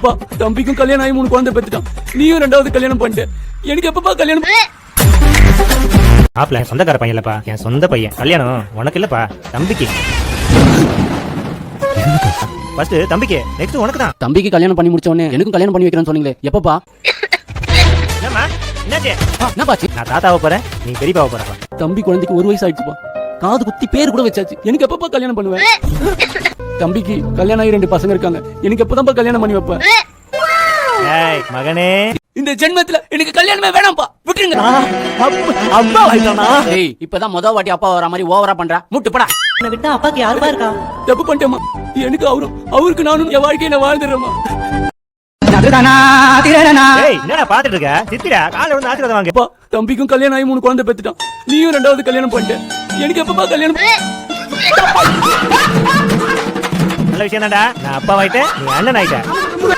அப்பா தம்பிக்கும் கல்யாணம் ஆகி 3 குழந்தை பெத்துட்டான். நீயும் 2வது கல்யாணம் பண்ணிட்ட. எனக்கு எப்பப்பா கல்யாணம்? ஆப்ல சொந்தக்கார பையன் இல்லப்பா, என் சொந்த பையன். கல்யாணம் உனக்கு இல்லப்பா, தம்பிக்கு. ஃபர்ஸ்ட் தம்பிக்கு, நெக்ஸ்ட் உனக்கு தான். தம்பிக்கு கல்யாணம் பண்ணி முடிச்ச உடனே எனக்கும் கல்யாணம் பண்ணி வைக்கிறேன்னு சொன்னீங்களே, எப்பப்பா? என்னம்மா என்னாச்சு? என்ன பாச்சு? நான் தாத்தாவை போறேன், நீ பெரியப்பாவை போறப்பா. தம்பி குழந்தைக்கு 1 வயசு ஆயிடுச்சுப்பா. காது குத்தி பேர் கூட வச்சாச்சு. எனக்கு எப்பப்பா கல்யாணம் பண்ணுவேன்? தம்பிக்கு கல்யாணம் ஆகி 2 பசங்க இருக்காங்க. எனக்கு எப்பதான்ப்பா கல்யாணம் பண்ணி வைப்பேன்? ஏய் மகனே, இந்த ஜென்மத்துல எனக்கு கல்யாணமே வேணாம்ப்பா, விட்டுருங்க. அப்பா ஆயிட்டானா? ஏய் இப்பதான் முதல் வாட்டி அப்பா வர மாதிரி ஓவரா பண்றா. முட்டு போடா. என்ன விட்டா அப்பாக்கு யாருப்பா இருக்கா? தப்பு பண்ணிட்டேம்மா. எனக்கு அவருக்கு நானும் என் வாழ்க்கையை நான் வாழ்ந்துடுறேம்மா. ஏய் என்னடா பாத்துட்டு இருக்க? சித்திரா காலைல வந்து ஆசீர்வாதம் வாங்க. அப்பா தம்பிக்கும் கல்யாணம் ஆகி 3 குழந்தை பெத்துட்டான். நீயும் 2வது கல்யாணம் பண்ணிட்ட. எனக்கு எப்பப்பா கல்யாணம்? நல்ல விஷயம் தான்டா, நான் அப்பா ஆயிட்டேன், நீ அண்ணன் ஆயிட்ட.